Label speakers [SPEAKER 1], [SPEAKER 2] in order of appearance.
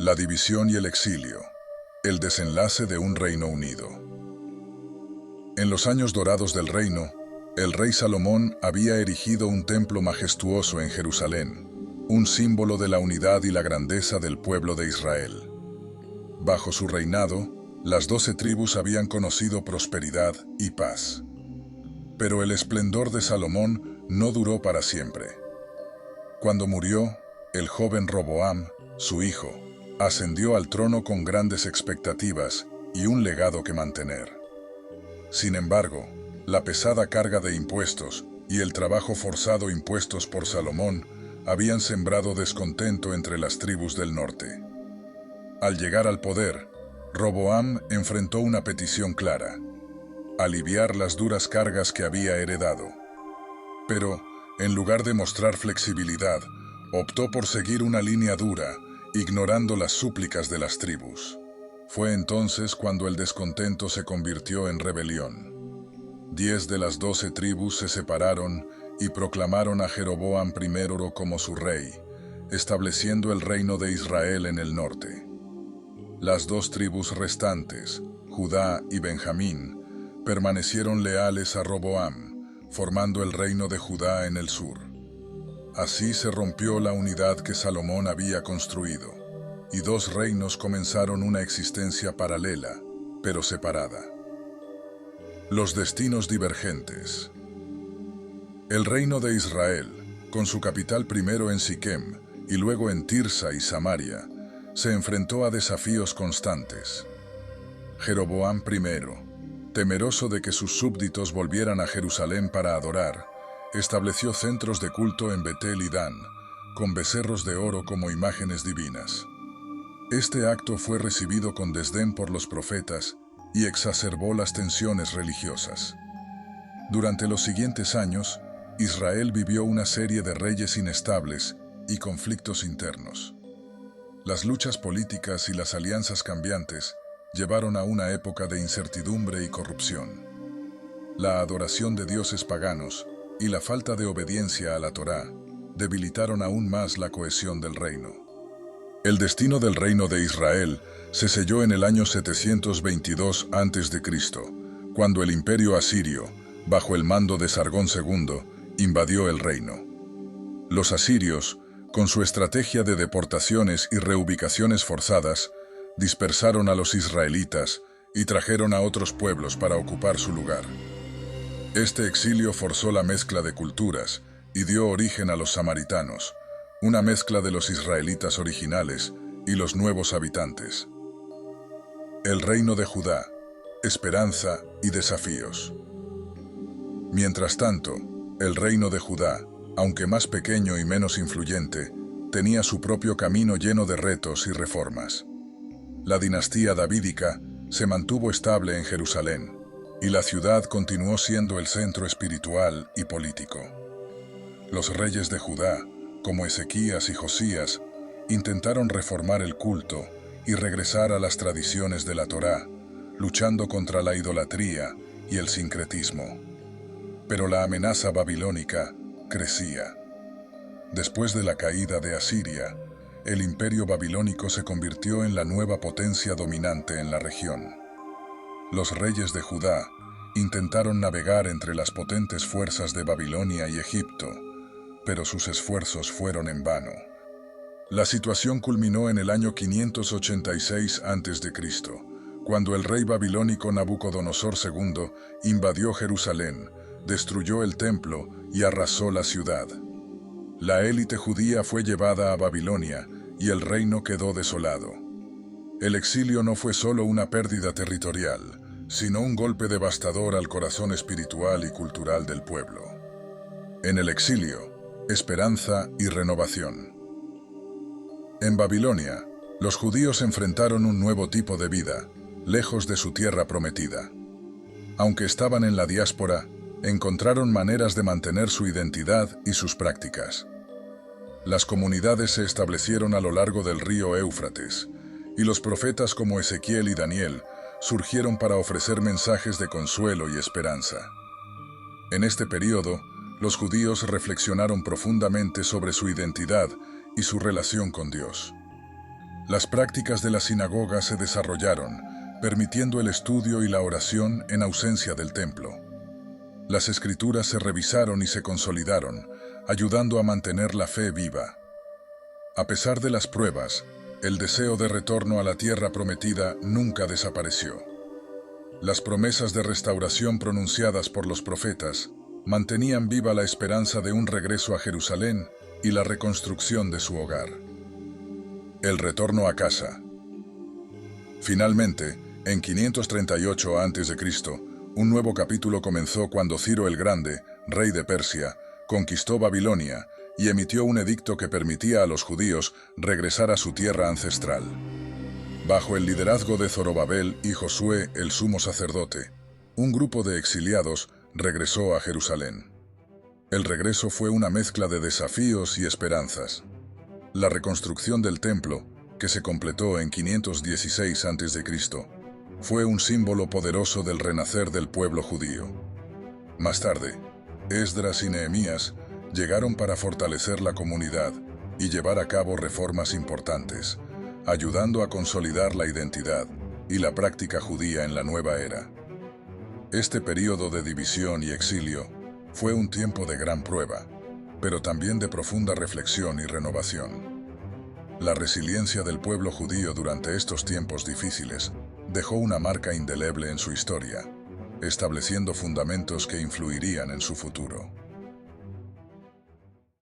[SPEAKER 1] La división y el exilio. El desenlace de un reino unido. En los años dorados del reino, el rey Salomón había erigido un templo majestuoso en Jerusalén, un símbolo de la unidad y la grandeza del pueblo de Israel. Bajo su reinado, las 12 tribus habían conocido prosperidad y paz. Pero el esplendor de Salomón no duró para siempre. Cuando murió, el joven Roboam, su hijo, ascendió al trono con grandes expectativas y un legado que mantener. Sin embargo, la pesada carga de impuestos y el trabajo forzado impuestos por Salomón habían sembrado descontento entre las tribus del norte. Al llegar al poder, Roboam enfrentó una petición clara: aliviar las duras cargas que había heredado. Pero, en lugar de mostrar flexibilidad, optó por seguir una línea dura, ignorando las súplicas de las tribus. Fue entonces cuando el descontento se convirtió en rebelión. 10 de las 12 tribus se separaron y proclamaron a Jeroboam I como su rey, estableciendo el reino de Israel en el norte. Las 2 tribus restantes, Judá y Benjamín, permanecieron leales a Roboam, formando el reino de Judá en el sur. Así se rompió la unidad que Salomón había construido, y 2 reinos comenzaron una existencia paralela, pero separada. Los destinos divergentes. El reino de Israel, con su capital primero en Siquem y luego en Tirsa y Samaria, se enfrentó a desafíos constantes. Jeroboam I, temeroso de que sus súbditos volvieran a Jerusalén para adorar, estableció centros de culto en Betel y Dan, con becerros de oro como imágenes divinas. Este acto fue recibido con desdén por los profetas y exacerbó las tensiones religiosas. Durante los siguientes años, Israel vivió una serie de reyes inestables y conflictos internos. Las luchas políticas y las alianzas cambiantes llevaron a una época de incertidumbre y corrupción. La adoración de dioses paganos y la falta de obediencia a la Torá debilitaron aún más la cohesión del reino. El destino del reino de Israel se selló en el año 722 a.C., cuando el imperio asirio, bajo el mando de Sargón II, invadió el reino. Los asirios, con su estrategia de deportaciones y reubicaciones forzadas, dispersaron a los israelitas y trajeron a otros pueblos para ocupar su lugar. Este exilio forzó la mezcla de culturas y dio origen a los samaritanos, una mezcla de los israelitas originales y los nuevos habitantes. El reino de Judá, esperanza y desafíos. Mientras tanto, el reino de Judá, aunque más pequeño y menos influyente, tenía su propio camino lleno de retos y reformas. La dinastía davídica se mantuvo estable en Jerusalén, y la ciudad continuó siendo el centro espiritual y político. Los reyes de Judá, como Ezequías y Josías, intentaron reformar el culto y regresar a las tradiciones de la Torá, luchando contra la idolatría y el sincretismo. Pero la amenaza babilónica crecía. Después de la caída de Asiria, el imperio babilónico se convirtió en la nueva potencia dominante en la región. Los reyes de Judá intentaron navegar entre las potentes fuerzas de Babilonia y Egipto, pero sus esfuerzos fueron en vano. La situación culminó en el año 586 a.C., cuando el rey babilónico Nabucodonosor II invadió Jerusalén, destruyó el templo y arrasó la ciudad. La élite judía fue llevada a Babilonia y el reino quedó desolado. El exilio no fue solo una pérdida territorial, sino un golpe devastador al corazón espiritual y cultural del pueblo. En el exilio, esperanza y renovación. En Babilonia, los judíos enfrentaron un nuevo tipo de vida, lejos de su tierra prometida. Aunque estaban en la diáspora, encontraron maneras de mantener su identidad y sus prácticas. Las comunidades se establecieron a lo largo del río Éufrates, y los profetas como Ezequiel y Daniel surgieron para ofrecer mensajes de consuelo y esperanza. En este período, los judíos reflexionaron profundamente sobre su identidad y su relación con Dios. Las prácticas de la sinagoga se desarrollaron, permitiendo el estudio y la oración en ausencia del templo. Las escrituras se revisaron y se consolidaron, ayudando a mantener la fe viva. A pesar de las pruebas, el deseo de retorno a la tierra prometida nunca desapareció. Las promesas de restauración pronunciadas por los profetas mantenían viva la esperanza de un regreso a Jerusalén y la reconstrucción de su hogar. El retorno a casa. Finalmente, en 538 a.C., un nuevo capítulo comenzó cuando Ciro el Grande, rey de Persia, conquistó Babilonia y emitió un edicto que permitía a los judíos regresar a su tierra ancestral. Bajo el liderazgo de Zorobabel y Josué, el sumo sacerdote, un grupo de exiliados regresó a Jerusalén. El regreso fue una mezcla de desafíos y esperanzas. La reconstrucción del templo, que se completó en 516 a.C., fue un símbolo poderoso del renacer del pueblo judío. Más tarde, Esdras y Nehemías llegaron para fortalecer la comunidad y llevar a cabo reformas importantes, ayudando a consolidar la identidad y la práctica judía en la nueva era. Este período de división y exilio fue un tiempo de gran prueba, pero también de profunda reflexión y renovación. La resiliencia del pueblo judío durante estos tiempos difíciles dejó una marca indeleble en su historia, estableciendo fundamentos que influirían en su futuro.